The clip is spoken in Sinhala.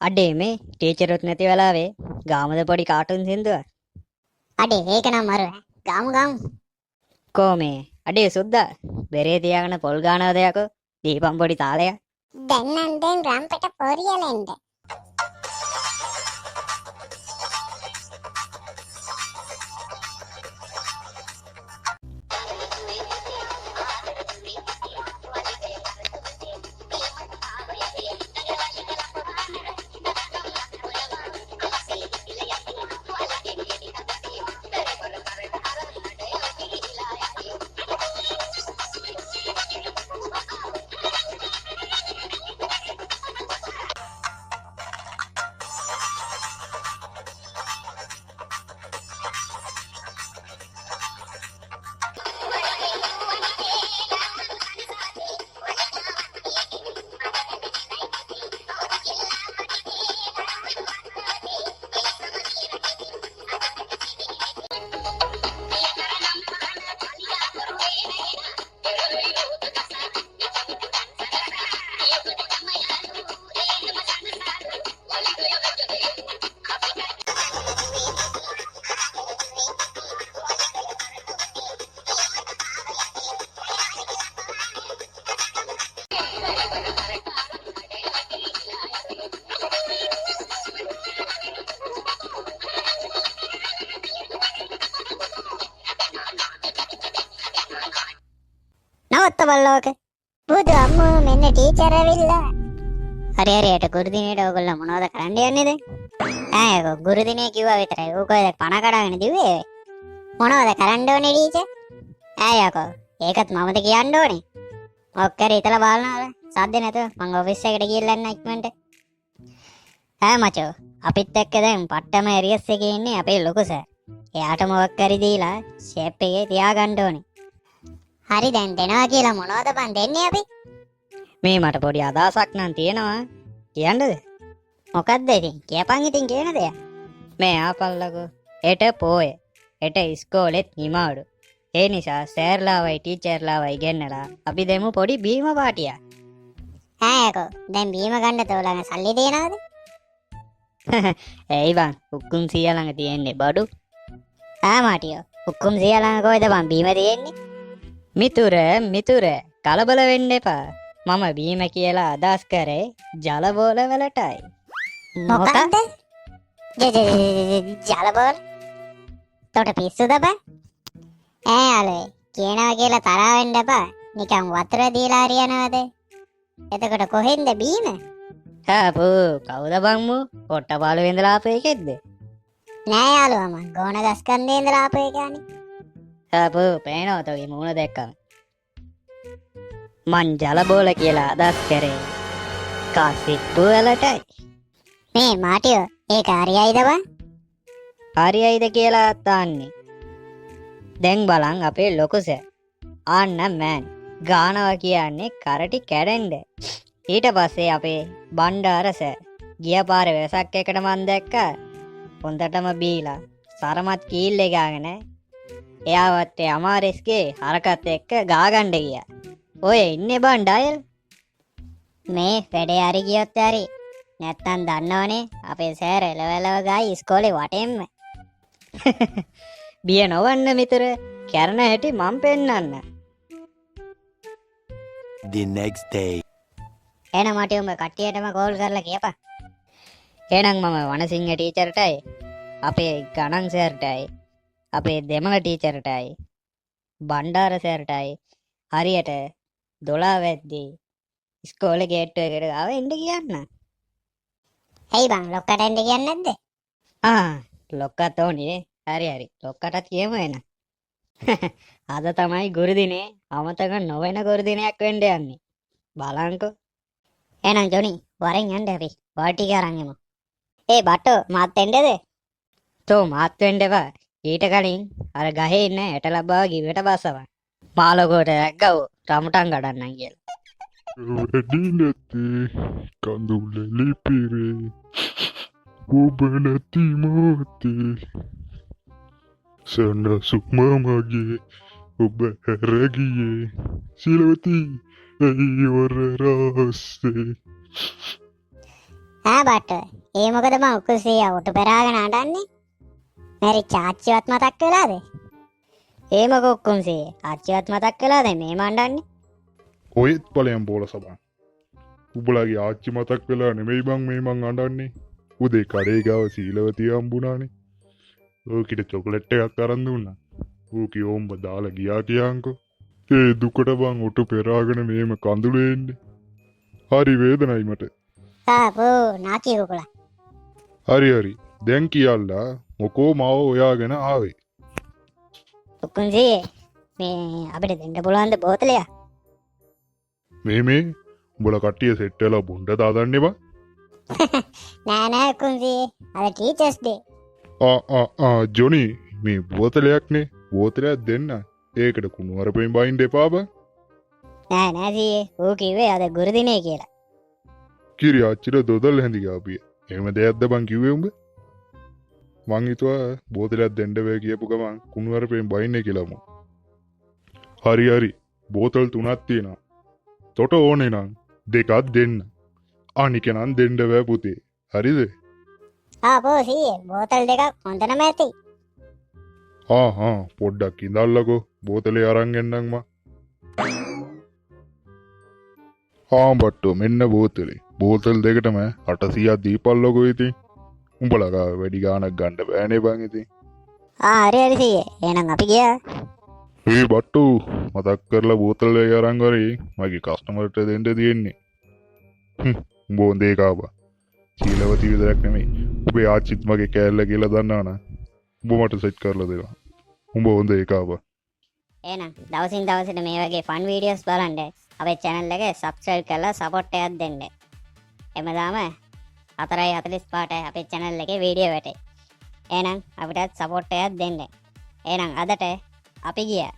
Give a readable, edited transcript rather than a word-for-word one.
අඩේ මේ ටීචරුත් නැති වෙලාවේ ගාමද පොඩි කාටුන් සින්දුව අඩේ ඒක නම් මරු ගාමු ගාමු. කොමේ අඩේ සුද්දා බෙරේ තියාගෙන පොල් ගානවද යකෝ දීපම් පොඩි තාලයක් දැන් නම් දැන් රම්පට පොරියලෙන්ද. නවත්ත බල්ලෝක. බුදු අම්මෝ මෙන්න ටීචර් ඇවිල්ලා. හරි හරියට ගුරු දිනේට ඔයගොල්ලෝ මොනවද කරන්න යන්නේ දැන්? ඈ ගුරු දිනේ කිව්වා විතරයි. ඕක ඔය පණ කඩාගෙන දිව්වේ. මොනවද කරන්න ඕනේ ටීචර්? ඈ යකෝ ඒකත් මමද කියන්න ඕනේ. ඔක්කර ඉතලා බලනවද? සද්ද නැතුව මං ඔෆිස් එකට ගිහිල්ලා යන්න ඉක්මනට. ඈ මචෝ අපිත් එක්ක දැන් පට්ටම එරියස් එකේ ඉන්නේ අපේ ලොකු සර්. එයාට මොකක් කරි දීලා ෂේප් එකේ තියාගන්න ඕනේ. හරි දැන් දෙනවා කියලා මොනවද බන් දෙන්නේ අපි? මේ මට පොඩි අදහසක් නම් තියෙනවා කියන්නද මොකක්ද ඉතින්? කියපන් ඉතින් කියන දේ. මේ ආපල්ලකෝ එට පෝය එට ඉස්කෝලෙත් නිමාඩු ඒ නිසා සෑර්ලාවයි ටීචර්ලාවයි ගෙන්නලා අපි දෙමු පොඩි බීම පාටියක් ඈකෝ දැන් බීම ගන්න තෝලඟ සල්ලි දෙනවද? ඇයි බං උක්කුම් සීයා ළඟ තියෙන්නේ බඩු මාටියෝ උක්කුම් සීයා ළඟ කොහෙද බන් බීම තියෙන්නේ? මිතුර කලබල වෙන්න එපා මම බීම කියලා අදහස් කරේ ජල බෝල වලටයි මොකක්ද? ජල බෝල? තොට පිස්සුද බං? යාළුවේ කියනවා කියලා තරහ වෙන්න එපා. නිකන් වතුර දීලා හරියනවද? එතකොට කොහෙන්ද බීම? හාපෝ කවුද බං මෝ පොට්ටපාල වෙඳලා ආපු එකෙක්ද නෑ යාළුවා මං ගෝණ ගස්කන්දේ ඉඳලා ආපු එකනේ. හාපෝ පේනවා තෝගේ මූණ දැක්කම මං ජල බෝල කියලා අදහස් කරේ කාසිප්පු වලටයි මේ මාටියෝ ඒක හරියයිද බං? හරියයිද කියලා අතාන්නේ දැන් බලන් අපේ ලොකු සර් ආන්න මෑන් ගානවා කියන්නේ කරටි කැඩෙන්න ඊට පස්සේ අපේ බණ්ඩාර සර් ගිය පාරේ වෙසක් එකට මන් දැක්කා හොඳටම බීලා සරමත් කීල් එක ගාගෙන එයාවත් අමාරෙස්ගේ හරකත් එක්ක ගාගන්න ගියා ඔය ඉන්නේ බන් ඩයල් මේ වැඩේ හරි ගියොත් හරි නැත්තම් දන්නවනේ අපේ සර් එලවලව ගායි ඉස්කෝලේ වටෙන්ම බිය නොවන්න මිතුර කරන හැටි මම පෙන්නන්න The next day. එන මාටියෝ උඹ කට්ටියටම කෝල් කරලා කියපන්. එහෙනම් මම වනසිංහ ටීචර්ටයි අපේ ගණන් සර්ටයි අපේ දෙමළ ටීචර්ටයි බණ්ඩාර සර්ටයි හරියට 12 වැද්දී ඉස්කෝලේ ගේට්ටුව එකට ගාව එන්න කියන්න. ඇයි බං ලොක්කට එන්න කියන්නේ නැද්ද? ලොක්කත් ඕනේ. හරි ලොක්කටත් කියමු එන. අද තමයි ගුරු දිනේ අමතක නොවන ගුරු දිනයක් වෙන්න යන්නේ. බලංකෝ. එහෙනම් ජොනි වරෙන් යන්න අපි පාටි කරන් යමු. ඒ බට්ටෝ මාත් එන්නද? තෝ මාත් වෙන්න එපා. ඊට කලින් අර ගහේ ඉන්න ඇට ලබාව ගිවට බසවන්. මාළකොට ගව රමුටන් ගඩන්නම් කියලා. වැඩි නැත්තේ කඳුල ලිපිරේ ඔබ නැති මොහොතේ සනසුක් මමගේ ඔබ හැරගියේ සිලවති ඇයි වර රාස්සේ. ඈ බට්ටෝ ඒ මොකද මං උකුසිය උට පෙරාගෙන අඬන්නේ මෙරි චාච්චිවත් මතක් වෙලාද ඒම කොක්කුම්සේ ආච්චිවත් මතක් කළාද මේ මණ්ඩන්නේ ඔයත් ඵලයන් බෝල සබන්. උඹලගේ ආච්චි මතක් වෙලා නෙමෙයි බං මේ මං අඬන්නේ. උදේ කඩේ ගාව සීලවතිය හම්බුණානේ. ඕකිට චොකලට් එකක් අරන් දුන්නා. ඕකි ඕම්බ දාලා ගියා කියාංකෝ. ඒ දුකට බං උට පෙරාගෙන මේම කඳුළු එන්නේ. හරි වේදනයි මට. තාපෝ නාකි කුකුලා හරි දැන් කියල්ලා මොකෝ මාව ඔයාගෙන ආවේ. කොක්කුම්සේ මේ අපිට දෙන්න පුළුවන්ද බෝතලයක් මේ උඹලා කට්ටිය සෙට් වෙලා බොණ්ඩ දාදන්නේ බං. නෑ කුන්සියේ අද ටීචර්ස් ඩේ ජොනි මේ බෝතලයක්නේ බෝතලයක් දෙන්න. ඒකට කුණු අරපෙන් බයින්ඩ එපා බං. නෑ සීයේ ඌ කිව්වේ අද ගුරු දිනේ කියලා කිරි ආච්චිට දොදල් හැඳි ගාපිය. එහෙම දෙයක්ද බං කිව්වේ උඹ? මං හිතුවා බෝතලයක් දෙන්න වෙයි කියපු ගමන් කුණු අරපෙන් බයින්නේ කියලාම. හරි බෝතල් 3ක් තියෙනවා. තොට ඕනේ නම් දෙකක් දෙන්න. අනික නම් දෙන්න බෑ පුතේ. හරිද? ආපෝ සීයේ බෝතල් දෙකක් හොඳටම ඇති පොඩ්ඩක් ඉඳල්ලකෝ බෝතලේ අරන් එන්නම් මං. බට්ටෝ මෙන්න බෝතලේ. බෝතල් දෙකටම 800ක් දීපල්ලකෝ ඉතින්. උඹලා ගාව වැඩි ගාණක් ගන්න බෑනේ බං ඉතින්. හරි සීයේ එහෙනම් අපි ගියා බට්ටෝ මතක් කරලා බෝතල් එක අරන් වරේ මගේ කස්ටමර්ට දෙන්න තියෙන්නේ. උඹ හොඳේ කාපා. සීලවති විතරක් නෙමෙයි. උඹේ ආච්චිත් මගේ කෑල්ල කියලා දන්නවනම් උඹ මට සෙට් කරලා දෙනවා. උඹ හොඳේ කාපා. එහෙනම් දවසින් දවසට මේ වගේ ෆන් වීඩියෝස් බලන්න අපේ channel එක subscribe කරලා support එකක් දෙන්න. එමෙදාම 4:45ට අපේ channel එකේ වීඩියෝ වැටේ. එහෙනම් අපිටත් support එකක් දෙන්න. එහෙනම් අදට අපි ගියා.